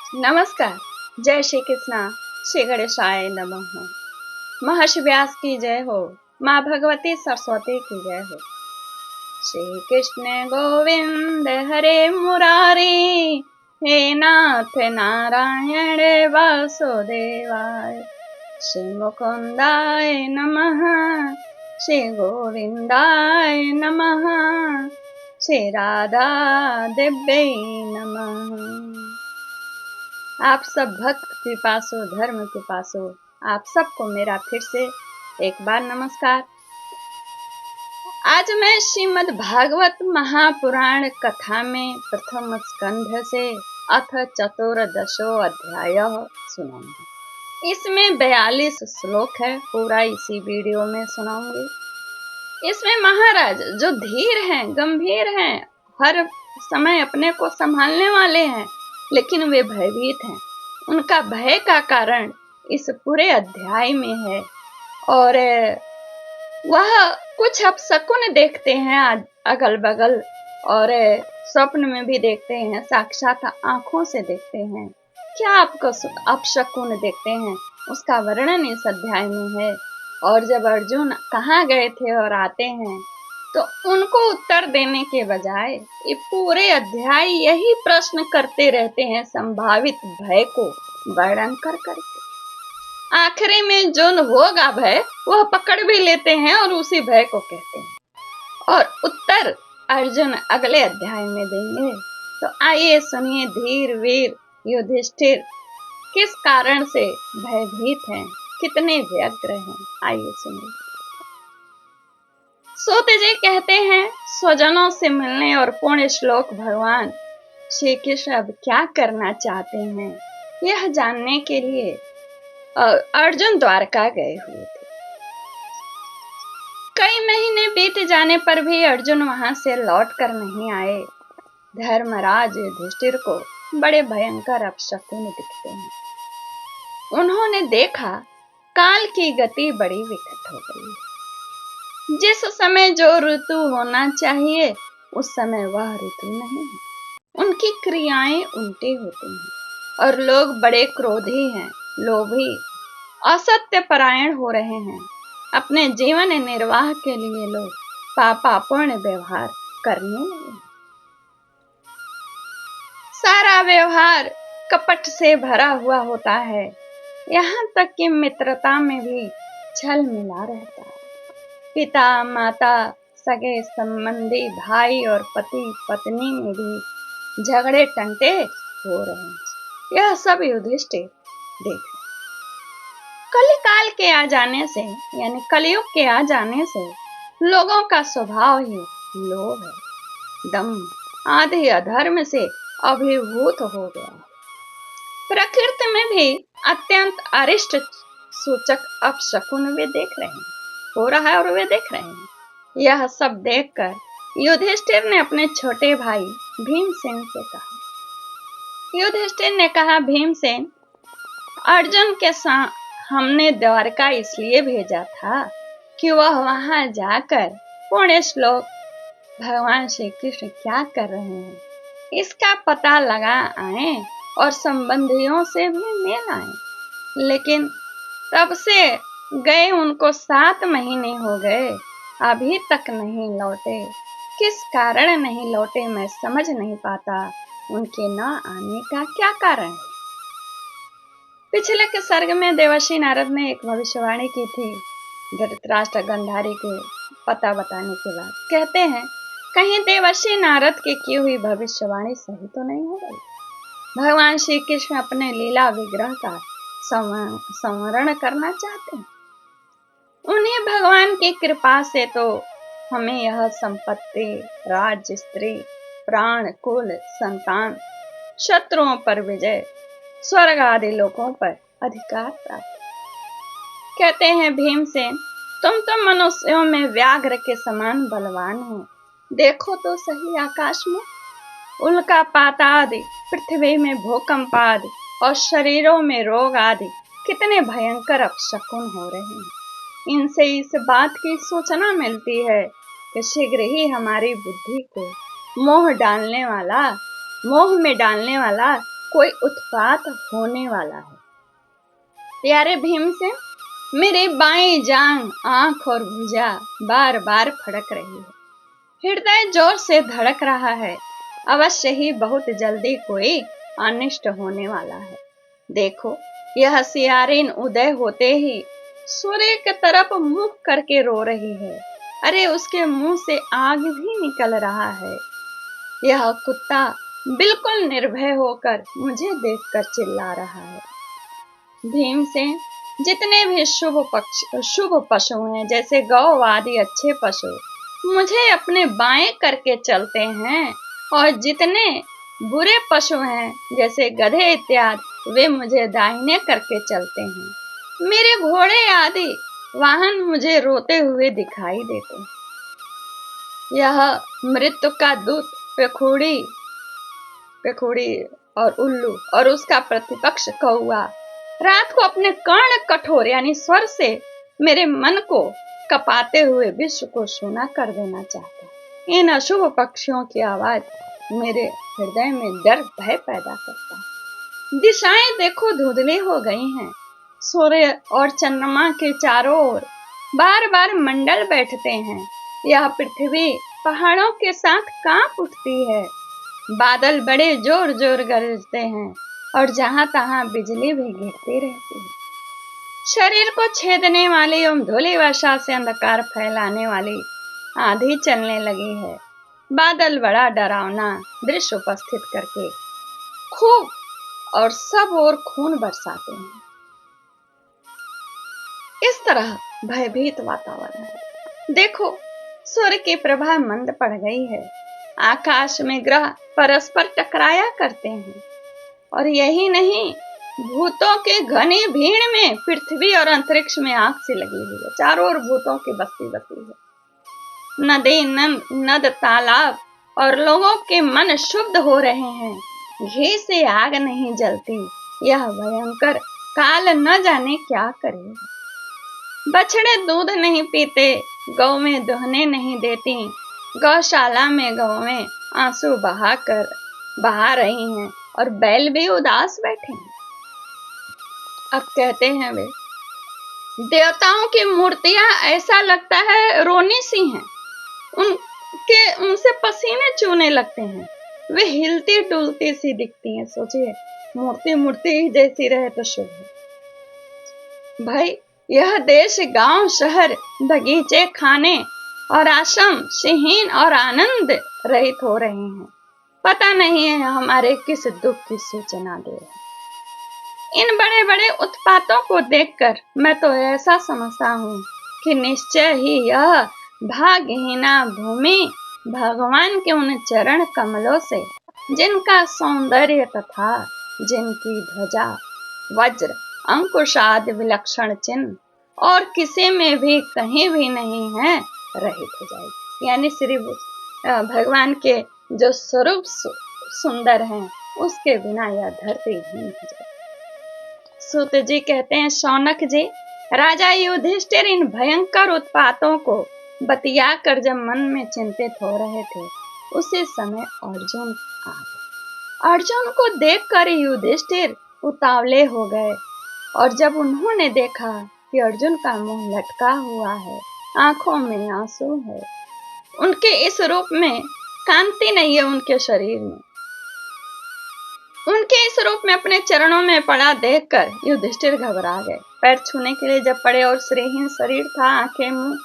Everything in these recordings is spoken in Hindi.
नमस्कार। जय श्री कृष्णा। श्री गणेशाय नमः। महर्षि व्यास की जय हो। माँ भगवती सरस्वती की जय हो। श्री कृष्ण गोविंद हरे मुरारी, हे नाथ नारायण वासुदेवाय। श्री मुकुंदाय नमः, श्री गोविंदाय नमः, श्री राधा देव्यै नमः। आप सब भक्त पिपासु, धर्म पिपासु, आप सबको मेरा फिर से एक बार नमस्कार। आज मैं श्रीमद् भागवत महापुराण कथा में प्रथम स्कंध से अथ चतुर्दशो अध्याय सुनाऊंगी। इसमें 42 श्लोक है, पूरा इसी वीडियो में सुनाऊंगी। इसमें महाराज जो धीर हैं, गंभीर हैं, हर समय अपने को संभालने वाले हैं, लेकिन वे भयभीत हैं। उनका भय का कारण इस पूरे अध्याय में है। और वह कुछ अपशकुन देखते हैं अगल बगल, और स्वप्न में भी देखते हैं, साक्षात आंखों से देखते हैं। क्या आपको अपशकुन देखते हैं, उसका वर्णन इस अध्याय में है। और जब अर्जुन कहाँ गए थे और आते हैं, तो उनको उत्तर देने के बजाय ये पूरे अध्याय यही प्रश्न करते रहते हैं, संभावित भय को वर्णन कर करके। आखिरी में जो होगा भय, वह पकड़ भी लेते हैं और उसी भय को कहते हैं। और उत्तर अर्जुन अगले अध्याय में देंगे। तो आइए सुनिए, धीर वीर युधिष्ठिर किस कारण से भयभीत हैं, कितने व्यग्र हैं। आइए सुनिए। सूत जी कहते हैं, स्वजनों से मिलने और पूर्ण श्लोक भगवान श्री कृष्ण अब क्या करना चाहते हैं, यह जानने के लिए अर्जुन द्वारका गए हुए थे। कई महीने बीत जाने पर भी अर्जुन वहां से लौट कर नहीं आए। धर्मराज युधिष्ठिर को बड़े भयंकर अपशकुन दिखते हैं। उन्होंने देखा काल की गति बड़ी विकट हो गई। जिस समय जो ऋतु होना चाहिए, उस समय वह ऋतु नहीं है। उनकी क्रियाएं उल्टी होती हैं और लोग बड़े क्रोधी हैं, लोभी, असत्य परायण हो रहे हैं। अपने जीवन निर्वाह के लिए लोग पापापूर्ण व्यवहार करने लगे। सारा व्यवहार कपट से भरा हुआ होता है, यहाँ तक कि मित्रता में भी छल मिला रहता है। पिता माता, सगे संबंधी, भाई और पति पत्नी में भी झगड़े टंटे हो रहे हैं। यह सब युधिष्ठिर देख। कलिकाल के आ जाने से, यानी कलयुग के आ जाने से लोगों का स्वभाव ही लोभ है, दम आदि अधर्म से अभिभूत हो गया है। प्रकृति में भी अत्यंत अरिष्ट सूचक अपशकुन वे देख रहे हैं, हो रहा है और वे देख रहे हैं। यह सब देखकर युधिष्ठिर ने अपने छोटे भाई भीमसेन से कहा। युधिष्ठिर ने कहा, भीमसेन, अर्जुन के साथ हमने द्वारका इसलिए भेजा था कि वह वहां जाकर पुण्य श्लोक भगवान श्री कृष्ण क्या कर रहे हैं, इसका पता लगा आए और संबंधियों से भी मिल आए। लेकिन तब से गए उनको 7 महीने हो गए, अभी तक नहीं लौटे। किस कारण नहीं लौटे मैं समझ नहीं पाता। उनके न आने का क्या कारण है? पिछले के सर्ग में देवर्षि नारद ने एक भविष्यवाणी की थी। धृतराष्ट्र गांधारी के पता बताने के बाद कहते हैं, कहीं देवर्षि नारद की हुई भविष्यवाणी सही तो नहीं हो रही। भगवान श्री कृष्ण अपने लीला विग्रह का संवरण करना चाहते हैं। उन्हीं भगवान की कृपा से तो हमें यह संपत्ति, राज्य, स्त्री, प्राण, कुल, संतान, शत्रुओं पर विजय, स्वर्ग आदि लोकों पर अधिकार प्राप्त। कहते हैं, भीमसेन, तुम तो मनुष्यों में व्याघ्र के समान बलवान हो। देखो तो सही, आकाश में उल्कापात आदि, पृथ्वी में भूकंप आदि और शरीरों में रोग आदि कितने भयंकर अपशकुन हो रहे हैं। इनसे इस बात की सूचना मिलती है कि शीघ्र ही हमारी बुद्धि को मोह में डालने वाला कोई उत्पात होने वाला है। प्यारे भीम से मेरी बाएं जांग, आंख और भुजा बार बार फड़क रही है। हृदय जोर से धड़क रहा है। अवश्य ही बहुत जल्दी कोई अनिष्ट होने वाला है। देखो, यह सियारिन उदय होते ही सूर्य की तरफ मुंह करके रो रही है। अरे उसके मुंह से आग भी निकल रहा है। यह कुत्ता बिल्कुल निर्भय होकर मुझे देखकर चिल्ला रहा है। भीम से जितने भी शुभ पशु हैं, जैसे गौ आदि अच्छे पशु, मुझे अपने बाएं करके चलते हैं, और जितने बुरे पशु हैं, जैसे गधे इत्यादि, वे मुझे दाहिने करके चलते हैं। मेरे घोड़े आदि वाहन मुझे रोते हुए दिखाई देते हैं। यह मृत्यु का दूत पेखुड़ी और उल्लू और उसका प्रतिपक्ष कौआ रात को अपने कर्ण कठोर यानी स्वर से मेरे मन को कपाते हुए विश्व को सूना कर देना चाहता है। इन अशुभ पक्षियों की आवाज मेरे हृदय में डर भय पैदा करता है। दिशाएं देखो धुंधली हो गई हैं। सूर्य और चंद्रमा के चारों ओर बार बार मंडल बैठते हैं। यह पृथ्वी पहाड़ों के साथ कांप उठती है। बादल बड़े जोर जोर गरजते हैं और जहां तहां बिजली भी गिरती रहती है। शरीर को छेदने वाली एवं धूलि वर्षा से अंधकार फैलाने वाली आंधी चलने लगी है। बादल बड़ा डरावना दृश्य उपस्थित करके खूब और सब ओर खून बरसाते हैं। इस तरह भयभीत वातावरण है। देखो, सूर्य की प्रभा मंद पड़ गई है। आकाश में ग्रह परस्पर टकराया करते हैं, और यही नहीं, भूतों के घनी भीड़ में पृथ्वी और अंतरिक्ष में आग से लगी हुई है। चारों ओर भूतों की बस्ती बसी है। नदी नद तालाब और लोगों के मन शुद्ध हो रहे हैं। घी से आग नहीं जलती। यह भयंकर काल न जाने क्या करेगा। बछड़े दूध नहीं पीते, गौ में दुहने नहीं देती। गौशाला में गौएं आंसू बहा रही हैं, और बैल भी उदास बैठे हैं। अब कहते हैं वे, देवताओं की मूर्तियां ऐसा लगता है रोनी सी हैं। उनसे पसीने चूने लगते हैं। वे हिलती डुलती सी दिखती हैं। सोचिए, मूर्ति जैसी रहे तो शुभ है। भाई, यह देश गांव शहर बगीचे खाने और आश्रम सिहीन और आनंद रहित हो रहे हैं। पता नहीं है हमारे किस दुख की सूचना दे रहे हैं। इन बड़े बड़े उत्पातों को देखकर मैं तो ऐसा समझता हूँ कि निश्चय ही यह भाग्यहीना भूमि भगवान के उन चरण कमलों से, जिनका सौंदर्य तथा जिनकी ध्वजा वज्र अंकुश आदि विलक्षण चिन्ह और किसी में भी कहीं भी नहीं है, रहित हो जाएगी। यानी श्री भगवान के जो स्वरूप सुंदर हैं, उसके बिना यह धरती हीन हो जाएगी। सूत जी कहते हैं, शौनक जी, राजा युधिष्ठिर इन भयंकर उत्पातों को बतियाकर जब मन में चिंतित हो रहे थे, उसी समय अर्जुन आ गए। अर्जुन को देखकर युधिष्ठिर उतावले हो गए, और जब उन्होंने देखा कि अर्जुन का मुंह लटका हुआ है, आंखों में आंसू है, उनके इस रूप में कांति नहीं है उनके शरीर में, उनके इस रूप में अपने चरणों में पड़ा देखकर युधिष्ठिर घबरा गए। पैर छूने के लिए जब पड़े और श्रीहीन शरीर था, आंखें मुंह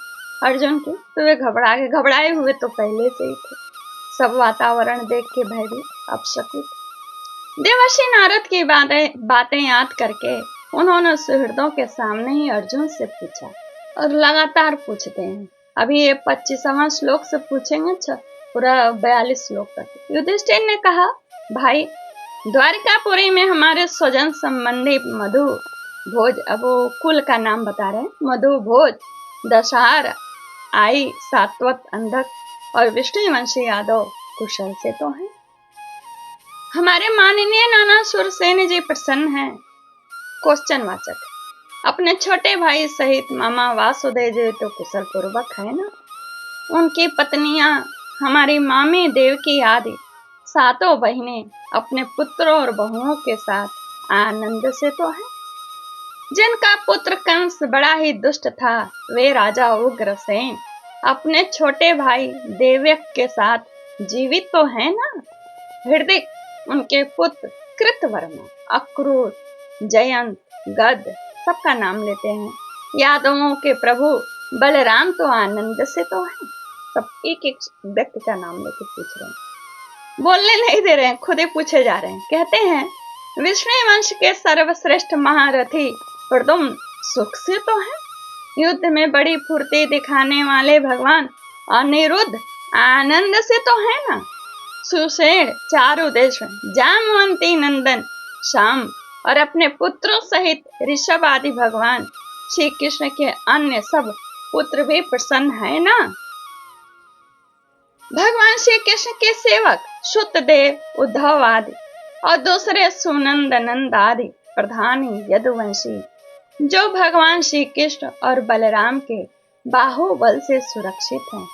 अर्जुन की, तो वे घबरा गए। घबराए हुए तो पहले से ही थे। सब वातावरण देख के भयभीत अपशकुन। देवर्षि नारद की बातें याद करके उन्होंने सुहृदों के सामने ही अर्जुन से पूछा, और लगातार पूछते हैं। अभी ये 25वां श्लोक से पूछेंगे, पूरा 42 श्लोक तक। युधिष्ठिर ने कहा, भाई, द्वारिकापुरी में हमारे स्वजन संबंधी मधु भोज, अब वो कुल का नाम बता रहे हैं, मधु भोज, दशहार, आई, सात्वत, अंधक और विष्णुवंशी यादव कुशल से तो हैं। हमारे माननीय नाना सुरसेन जी प्रसन्न हैं। क्वेश्चन वाचक, अपने छोटे भाई सहित मामा वासुदेव जी तो कुशल पूर्वक है ना? उनकी पत्नियां हमारी मामी देवकी आदि सातों बहनें अपने पुत्रों और बहुओं के साथ आनंद से तो हैं। जिनका पुत्र कंस बड़ा ही दुष्ट था, वे राजा उग्रसेन अपने छोटे भाई देवक के साथ जीवित तो हैं ना। हृदय उनके पुत्र कृतवर्मा, अक्रूर, जयंत, गद सबका नाम लेते हैं। यादवों के प्रभु बलराम तो आनंद से तो हैं। सब एक एक व्यक्ति का नाम लेके पूछ रहे हैं, बोलने नहीं दे रहे हैं, खुद ही पूछे जा रहे हैं। कहते हैं, विष्णु वंश के सर्वश्रेष्ठ महारथी प्रद्युम्न सुख से तो हैं। युद्ध में बड़ी फुर्ती दिखाने वाले भगवान अनिरुद्ध आनंद से तो है ना। सुषेण चारुदेश जामवंती नंदन श्याम और अपने पुत्रों सहित ऋषभ आदि भगवान श्री कृष्ण के अन्य सब पुत्र भी प्रसन्न है ना। भगवान श्री कृष्ण के सेवक शुतदेव, उद्धव आदि और दूसरे सुनंद नंद आदि प्रधानी यदुवंशी जो भगवान श्री कृष्ण और बलराम के बाहुबल से सुरक्षित हैं,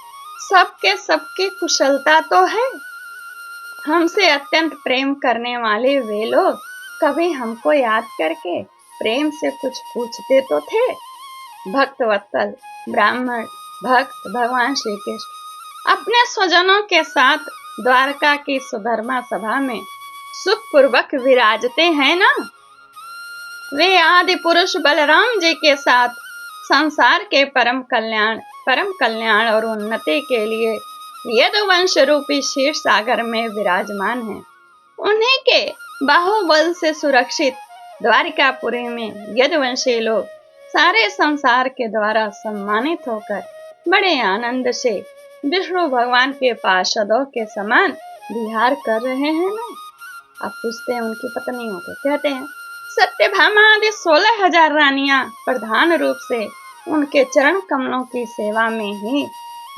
सबके सबकी कुशलता तो है। हमसे अत्यंत प्रेम करने वाले वे लोग कभी हमको याद करके प्रेम से कुछ पूछते तो थे। भक्त वत्सल ब्राह्मण भक्त भगवान श्री कृष्ण अपने स्वजनों के साथ द्वारका की सुधर्मा सभा में सुखपूर्वक विराजते हैं ना। वे आदि पुरुष बलराम जी के साथ संसार के परम कल्याण और उन्नति के लिए यदुवंश रूपी क्षीर सागर में विराजमान हैं। उन्हीं के बाहुबल से सुरक्षित द्वारिकापुरी में यदुवंशी लोग सारे संसार के द्वारा सम्मानित होकर बड़े आनंद से विष्णु भगवान के पार्षदों के समान विहार कर रहे हैं ना। अब पूछते हैं उनकी पत्नियों को। कहते हैं, सत्यभामा आदि 16,000 रानियां प्रधान रूप से उनके चरण कमलों की सेवा में ही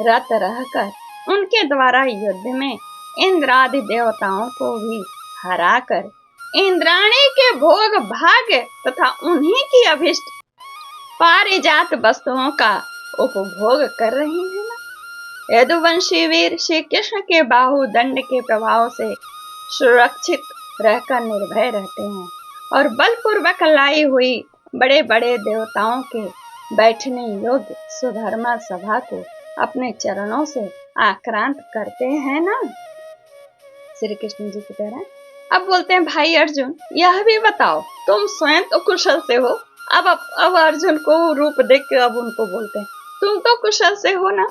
रत रहकर उनके द्वारा युद्ध में इंद्रादि देवताओं को भी हराकर इंद्राणी के भोग भाग्य तथा उन्हीं की अभिष्ट पारिजात वस्तुओं का उपभोग कर रही है ना। यदुवंशी वीर श्री कृष्ण के बाहुदंड के प्रभाव से सुरक्षित रहकर निर्भय रहते हैं और बलपूर्वक लाई हुई बड़े बड़े देवताओं के बैठने योग्य सुधर्मा सभा को अपने चरणों से आक्रांत करते हैं ना। श्री कृष्ण जी की तरह अब बोलते हैं, भाई अर्जुन यह भी बताओ, तुम स्वयं तो कुशल से हो। अब अर्जुन को रूप देख के अब उनको बोलते हैं, तुम तो कुशल से हो ना,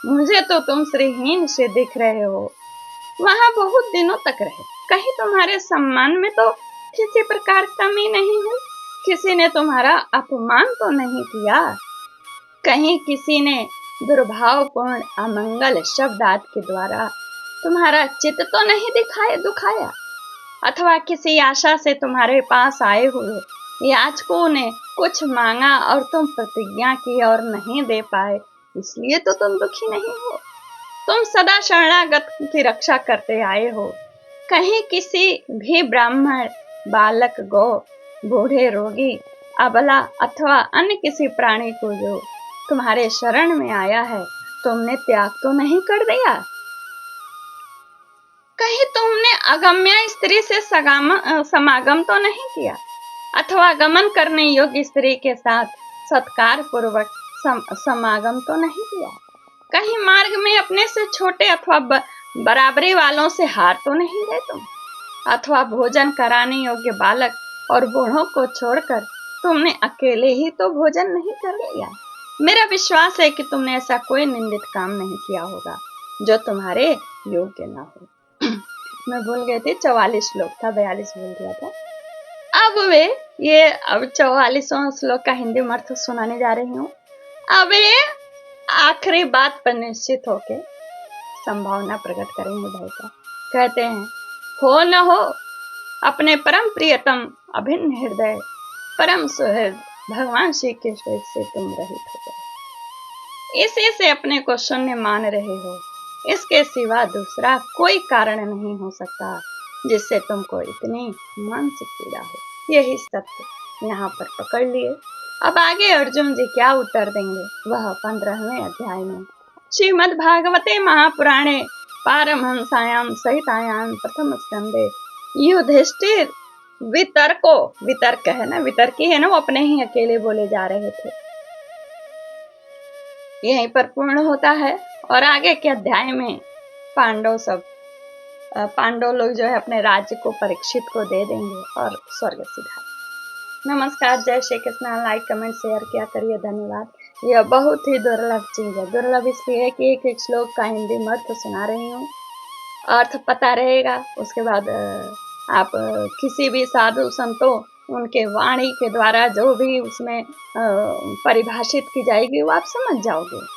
मुझे तो तुम श्रीहीन से दिख रहे हो। वहां बहुत दिनों तक रहे, कहीं तुम्हारे सम्मान में तो किसी प्रकार कमी नहीं हुई, किसी ने तुम्हारा अपमान तो नहीं किया, कहीं किसी ने दुर्भावपूर्ण अमंगल शब्द आदि के द्वारा तुम्हारा चित्त तो नहीं दुखाया, अथवा किसी आशा से तुम्हारे पास आए हुए याचकों ने कुछ मांगा और तुम प्रतिज्ञा की और नहीं दे पाए, इसलिए तो तुम दुखी नहीं हो। तुम सदा शरणागत की रक्षा करते आए हो। कहीं किसी भी ब्राह्मण, बालक, गौ, बूढ़े, रोगी, अबला अथवा अन्य किसी प्राणी को जो तुम्हारे शरण में आया है, तुमने त्याग तो नहीं कर दिया। कहीं तुमने अगम्य स्त्री से समागम तो नहीं किया, अथवा गमन करने योग्य स्त्री के साथ सत्कार पूर्वक समागम तो नहीं किया। कहीं मार्ग में अपने से छोटे अथवा बराबरी वालों से हार तो नहीं गए तुम, अथवा भोजन कराने योग्य बालक और बूढ़ों को छोड़कर तुमने अकेले ही तो भोजन नहीं कर लिया। मेरा विश्वास है कि तुमने ऐसा कोई निंदित काम नहीं किया होगा जो तुम्हारे योग्य ना हो। मैं भूल गई थी, 44 श्लोक था, 42 बोल दिया था। अब 44वां श्लोक का हिंदी में अर्थ सुनाने जा रही हूँ। अब ये आखिरी बात पर निश्चित होके संभावना प्रकट करेंगे भाई का। कहते हैं, हो न हो अपने परम प्रियतम अभिन्न हृदय परम सुहृद भगवान श्री कृष्ण से तुम रहित हो गए, इसी से अपने को शून्य मान रहे हो। इसके सिवा दूसरा कोई कारण नहीं हो सकता जिससे तुमको इतनी मानसिक पीड़ा हो। यही सत्य यहाँ पर पकड़ लिए। अब आगे अर्जुन जी क्या उत्तर देंगे वह 15वें अध्याय में श्रीमद् भागवते महापुराणे पारमहंसायां सहितायां प्रथम स्कंदे युधिष्ठिर वितर्क है ना, वितर्की है ना, वो अपने ही अकेले बोले जा रहे थे। यहीं पर पूर्ण होता है और आगे के अध्याय में पांडव लोग जो है अपने राज्य को परीक्षित को दे देंगे और स्वर्ग सिधार। नमस्कार, जय Shri Krishna. Like comment share किया करिए, धन्यवाद। यह बहुत ही दुर्लभ चीज है। दुर्लभ इसलिए कि एक एक श्लोक का हिंदी में अर्थ सुना रही हूँ, अर्थ पता रहेगा। उसके बाद आप किसी भी साधु संतों उनके वाणी के द्वारा जो भी उसमें परिभाषित की जाएगी वो आप समझ जाओगे।